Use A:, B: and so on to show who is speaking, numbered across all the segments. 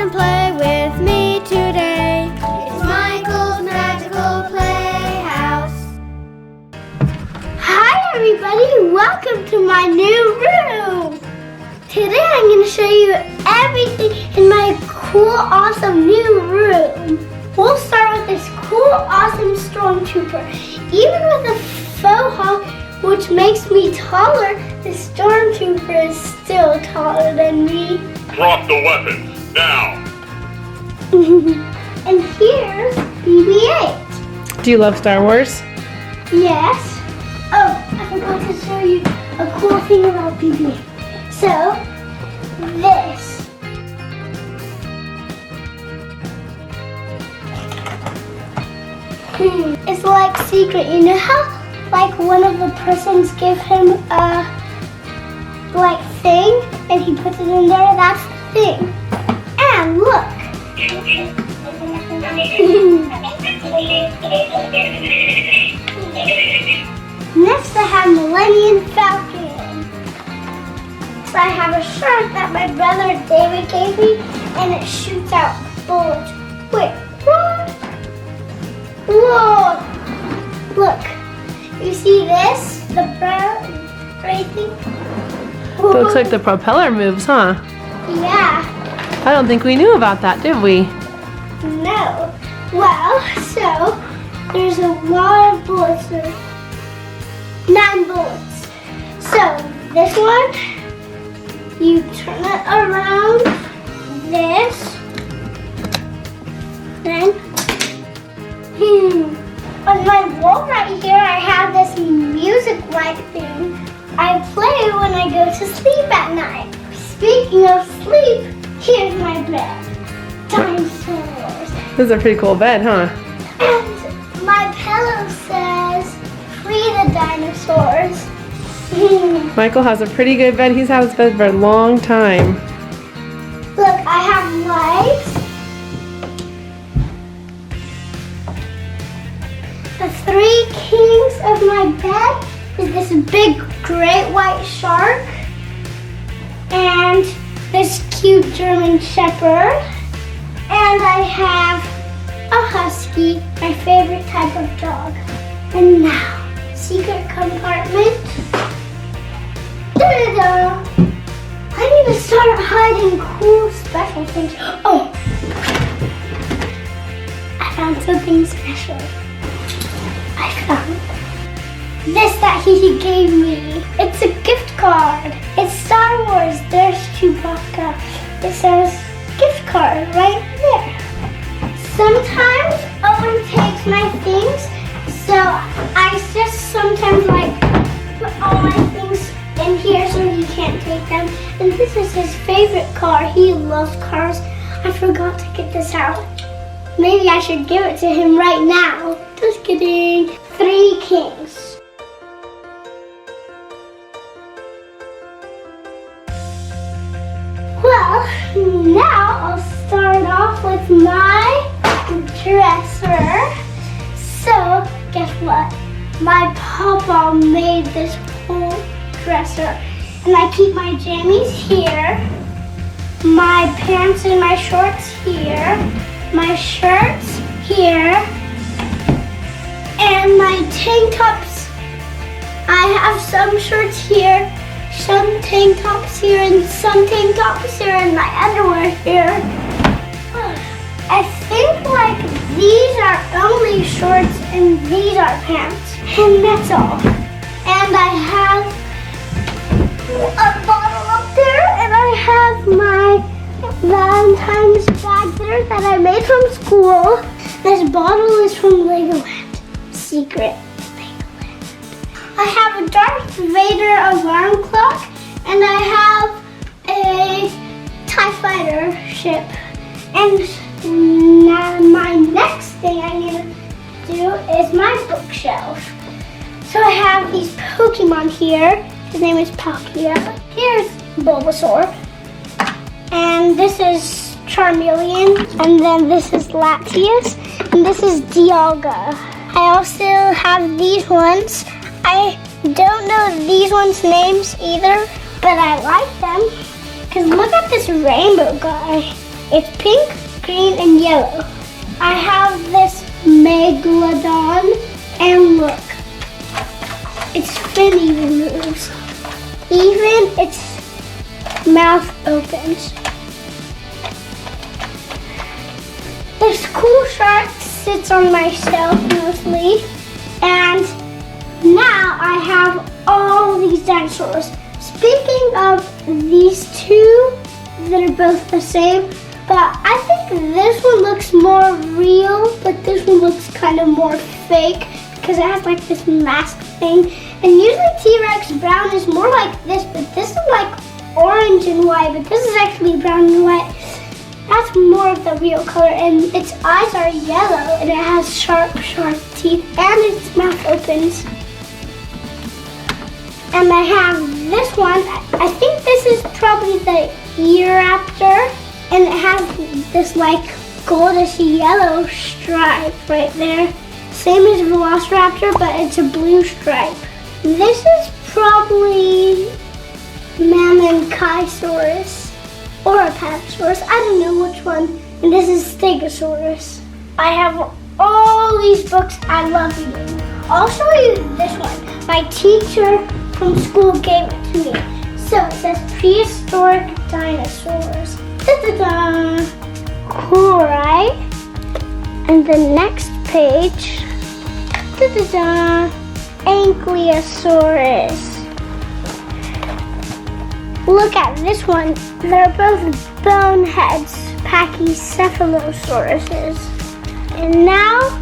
A: and play with me today. It's Michael's Magical Playhouse.
B: Hi everybody, welcome to my new room. Today I'm going to show you everything in my cool, awesome new room. We'll start with this cool, awesome stormtrooper. Even with a faux hawk, which makes me taller, the stormtrooper is still taller than me.
C: Drop the weapons, now!
B: And here's BB-8.
D: Do you love Star Wars?
B: Yes. Oh, I forgot to show you a cool thing about BB-8. So, this. It's like secret. You know how like one of the persons give him a like thing and he puts it in there? That's the thing. And look. Next I have Millennium Falcon. So I have a shirt that my brother David gave me and it shoots out bullets. Wait, what? Whoa! Look, you see this? The brown gray thing?
D: It looks like the propeller moves, huh?
B: Yeah.
D: I don't think we knew about that, did we?
B: No. Well, so there's a lot of bullets. 9 bullets. So this one, you turn it around. This. Then. On my wall right here, I have this music-like thing. I play when I go to sleep at night. Speaking of sleep, here's my bed. Dinosaurs.
D: This is a pretty cool bed, huh?
B: And my pillow says, "Free the dinosaurs."
D: Michael has a pretty good bed. He's had his bed for a long time.
B: Look, I have lights. The 3 kings of my bed is this big great white shark and this cute German shepherd, and I have a husky, my favorite type of dog. And now, secret compartment. Da-da-da! I need to start hiding cool special things. Oh! I found something special. I found this that he gave me. It's a gift card. It's Star Wars. There's Chewbacca. It says gift card right there. Sometimes Owen takes my things, so I just sometimes like put all my things in here so he can't take them. And this is his favorite car. He loves cars. I forgot to get this out. Maybe I should give it to him right now. Just kidding. 3 kings. Well, now I'll start off with my dresser. So, guess what? My papa made this whole dresser. And I keep my jammies here, my pants and my shorts here, my shirts here, and my tank tops. I have some shirts here, some tank tops here, and some tank tops here, and my underwear here. I think like these are only shorts and these are pants, and that's all. And I have a bottle up there, and I have my Valentine's bag there that I made from school. This bottle is from Legoland. Secret Legoland. I have a Darth Vader alarm clock, and I have a TIE Fighter ship. And now my next thing I need to do is my bookshelf. So I have these Pokemon here. His name is Palkia. Here's Bulbasaur. And this is Charmeleon. And then this is Latias. And this is Dialga. I also have these ones. I don't know these ones' names either, but I like them. Because look at this rainbow guy. It's pink, green, and yellow. I have this megalodon, and look, its fin even moves. Even its mouth opens. This cool shark sits on my shelf mostly, and now I have all these dinosaurs. Speaking of these two that are both the same, but I think this one looks more real, but this one looks kind of more fake because it has like this mask thing. And usually T-Rex brown is more like this, but this is like orange and white, but this is actually brown and white. That's more of the real color, and its eyes are yellow, and it has sharp teeth, and its mouth opens. And I have this one. I think this is probably the Earaptor, and it has this like goldish yellow stripe right there. Same as Velociraptor, but it's a blue stripe. This is probably Mammankaisaurus or Apatosaurus. I don't know which one. And this is Stegosaurus. I have all these books I love reading. I'll show you this one. My teacher from school gave it to me. So it says prehistoric dinosaurs. Da-da-da. Cool, right? And the next page, da-da-da, Ankylosaurus. Look at this one. They're both boneheads, Pachycephalosauruses. And now,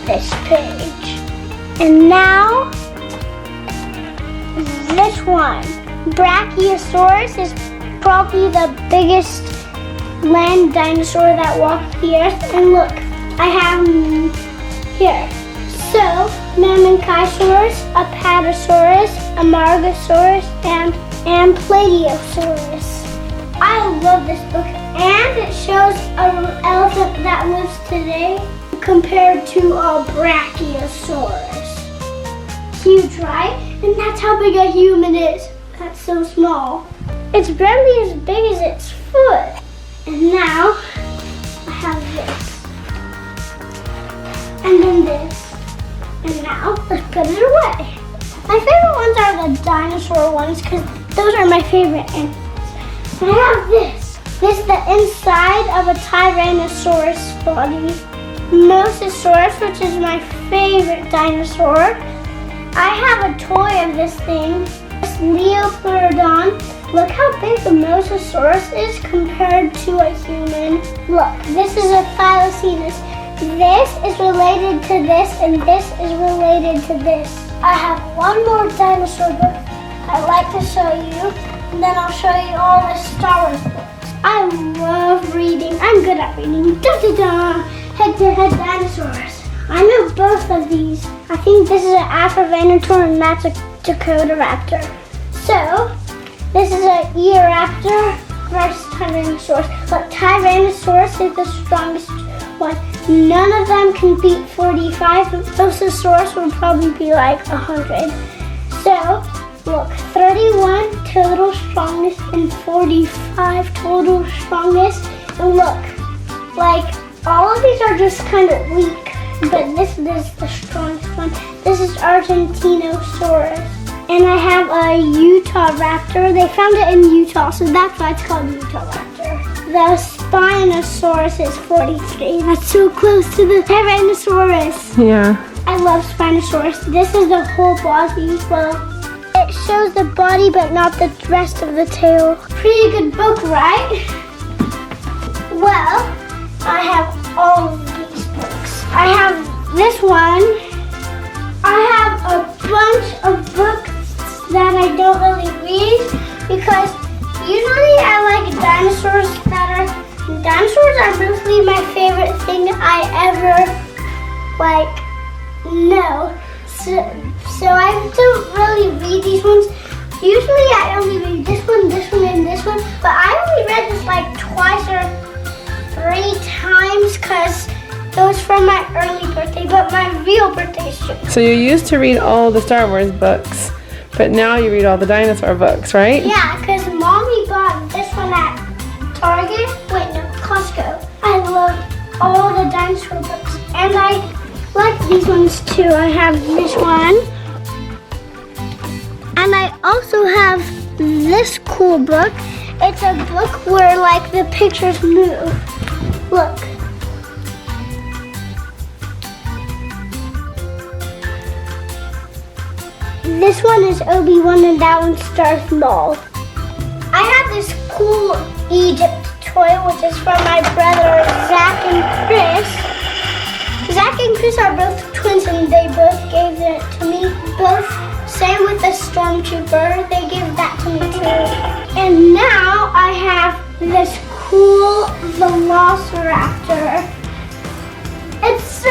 B: this page. And now, this one. Brachiosaurus is probably the biggest land dinosaur that walked the earth. And look, I have here. So, Mammankaisaurus, Apatosaurus, Amargasaurus, and Plateosaurus. I love this book, and it shows an elephant that lives today compared to a Brachiosaurus. Huge, right? And that's how big a human is. That's so small. It's barely as big as its foot. And now, I have this. And then this. And now, let's put it away. My favorite ones are the dinosaur ones because those are my favorite animals. And I have this. This is the inside of a Tyrannosaurus body. Mosasaurus, which is my favorite dinosaur. I have a toy of this thing. This Leoplerodon. Look how big the Mosasaurus is compared to a human. Look, this is a Thylacynus. This is related to this, and this is related to this. I have one more dinosaur book I'd like to show you, and then I'll show you all the Star Wars books. I love reading. I'm good at reading. Da-da-da! Head-to-head dinosaurs. I know both of these. I think this is an Afrovenator, and that's a Dakotaraptor. So, this is an Earaptor versus Tyrannosaurus. But Tyrannosaurus is the strongest one. None of them can beat 45. Mosasaurus would probably be like 100. So, look, 31 total strongest and 45 total strongest. And look, like all of these are just kind of weak, but this is the strongest one. This is Argentinosaurus. And I have a Utah raptor. They found it in Utah, so that's why it's called Utah raptor. The Spinosaurus is 43. That's so close to the Tyrannosaurus.
D: Yeah.
B: I love Spinosaurus. This is the whole body. Well, it shows the body, but not the rest of the tail. Pretty good book, right? Well, I have all of these books. I have this one. I have a bunch of books that I don't really read because usually I like dinosaurs better. Dinosaurs are mostly my favorite thing I ever know. So I don't really read these ones. Usually I only read this one, and this one. But I only read this like twice or 3 times because it was from my early birthday, but my real birthday is June.
D: So you used to read all the Star Wars books, but now you read all the dinosaur books, right?
B: Yeah, because Mommy bought this one at Target, Target, wait no, Costco. I love all the dinosaur books. And I like these ones too. I have this one. And I also have this cool book. It's a book where like the pictures move. Look. This one is Obi-Wan and that one's Darth Maul. I have this cool Egypt toy which is from my brother Zach and Chris. Zach and Chris are both twins and they both gave it to me. Both, same with the Stormtrooper, they gave that to me too. And now I have this cool Velociraptor. It's so,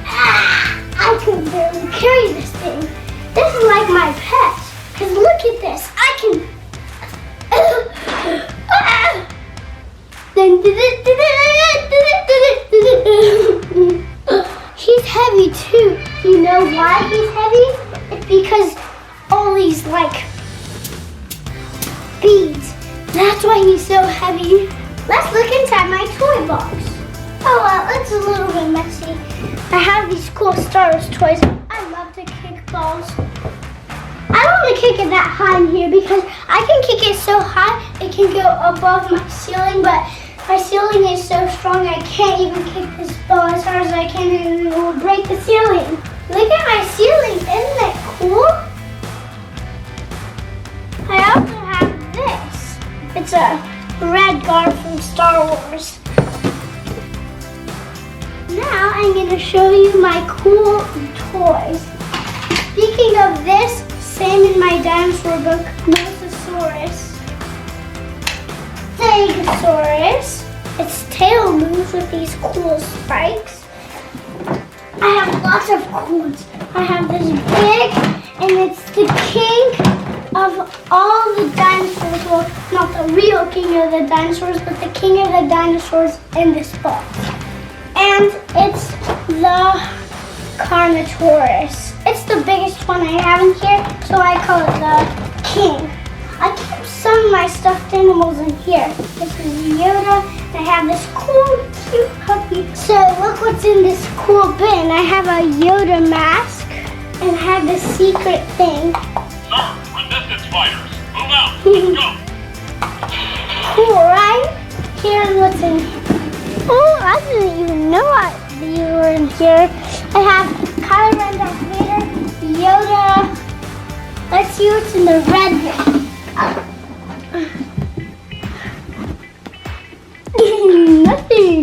B: I can barely carry this thing. This is like my pet, because look at this, I can, he's heavy too. You know why he's heavy? It's because all these like beads. That's why he's so heavy. Let's look inside my toy box. Oh well, it's a little bit messy. I have these cool Star Wars toys. I love to kick balls. I don't want to kick it that high in here because I can kick it so high it can go above my ceiling, but my ceiling is so strong I can't even kick this ball as hard as I can and it will break the ceiling. Look at my ceiling, isn't it cool? I also have this. It's a red guard from Star Wars. Now I'm going to show you my cool toys. Speaking of this, same in my dinosaur book, Mosasaurus. Stegosaurus. Its tail moves with these cool spikes. I have lots of cool ones. I have this big, and it's the king of all the dinosaurs. Well, not the real king of the dinosaurs, but the king of the dinosaurs in this book. And it's the Carnotaurus. It's the biggest one I have in here, so I call it the king. I keep some of my stuffed animals in here. This is Yoda. I have this cool, cute puppy. So look what's in this cool bin. I have a Yoda mask, and I have this secret thing.
C: Sir, resistance fighters, move out. Let's go.
B: Cool, right? Here's what's in here. Oh, I didn't even know you were in here. I have Kylo Ren, Darth Vader, Yoda. Let's see what's in the red bin. Nothing.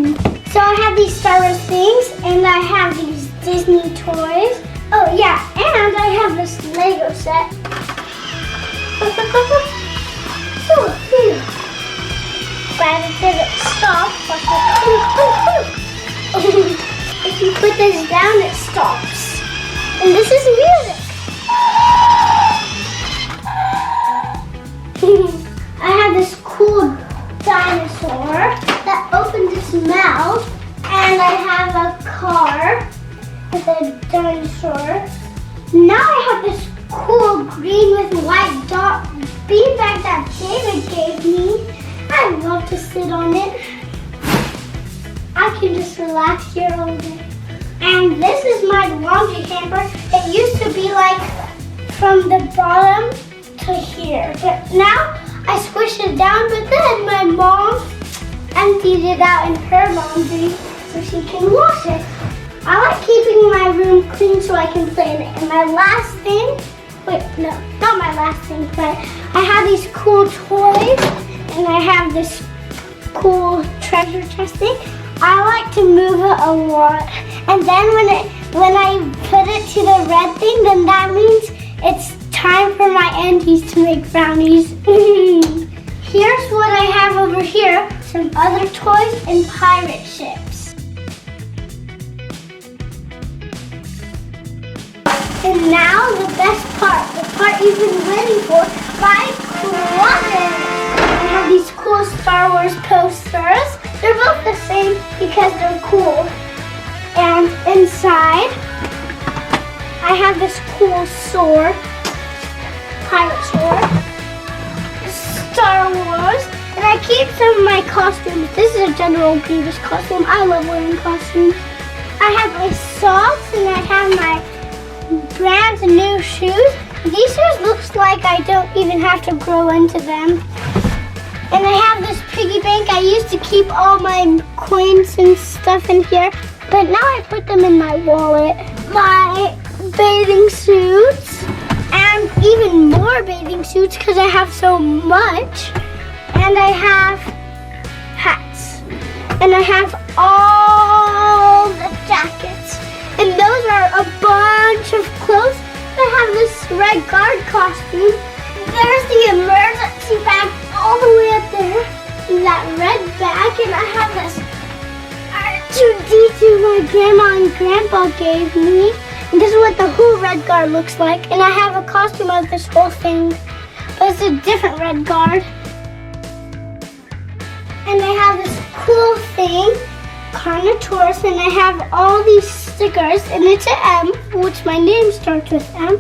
B: So I have these Star Wars things, and I have these Disney toys. Oh yeah, and I have this Lego set. Oh, phew. But it says stop. If you put this down, it stops. And this is music. I have this cool dinosaur that opens its mouth. And I have a car with a dinosaur. Now I have this cool green with white dot beanbag that David gave me. I love to sit on it. I can just relax here all day. And this is my laundry hamper. It used to be like from the bottom to here. But now I squished it down, but then my mom emptied it out in her laundry so she can wash it. I like keeping my room clean so I can play in it. And my last thing, wait, no, not my last thing, but I have these cool toys. And I have this cool treasure chest thing. I like to move it a lot. And then when I put it to the red thing, then that means it's time for my aunties to make brownies. Here's what I have over here. Some other toys and pirate ships. And now the best part, the part you've been waiting for, my closet. I have these cool Star Wars posters. They're both the same because they're cool. And inside, I have this cool sword, pirate sword, Star Wars, and I I keep some of my costumes. This is a General Grievous costume. I love wearing costumes. I have my socks and I have my brand new shoes. These shoes looks like I don't even have to grow into them. And I have this piggy bank. I used to keep all my coins and stuff in here, but now I put them in my wallet. My bathing suits, and even more bathing suits because I have so much. And I have hats. And I have all the jackets. And those are a bunch of clothes. I have this red guard costume. There's the emergency bag all the way up there. That red bag. And I have this R2-D2 my grandma and grandpa gave me. And this is what the whole red guard looks like. And I have a costume of this whole thing. But it's a different red guard. And I have this cool thing, Carnotaurus, and I have all these stickers, and it's an M, which my name starts with M.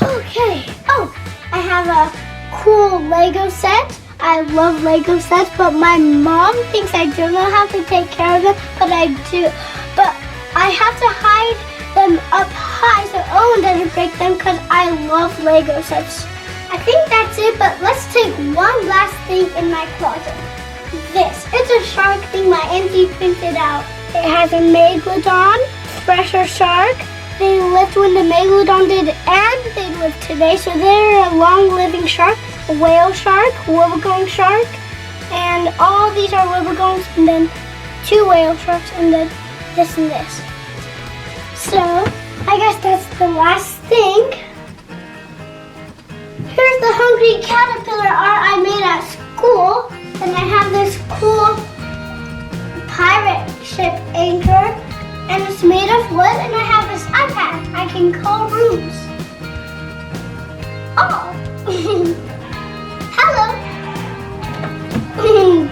B: Okay. Oh, I have a cool Lego set. I love Lego sets, but my mom thinks I don't know how to take care of them, but I do. But I have to hide them up high so Owen doesn't break them because I love Lego sets. I think that's it, but let's take one last thing in my closet. This. It's a shark thing my auntie printed out. It has a megalodon, fresher shark. They lived when the megalodon did, and they live today. So they're a long-living shark, a whale shark, wobbegong shark, and all these are wobbegongs, and then 2 whale sharks, and then this and this. So I guess that's the last thing. Here's the hungry caterpillar art I made at school. And I have this cool pirate ship anchor, and it's made of wood, and I have this iPad. I can call rooms. Oh! Hello!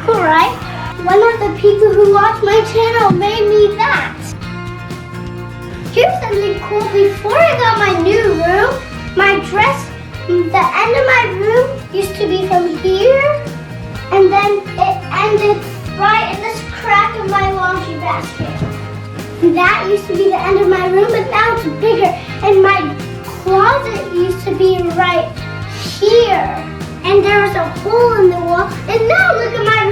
B: Cool, right? One of the people who watch my channel made me that. Here's something cool. Before I got my new room, my dress, the end of my room used to be from here. And then it ended right in this crack of my laundry basket. That used to be the end of my room, but now it's bigger. And my closet used to be right here. And there was a hole in the wall. And now look at my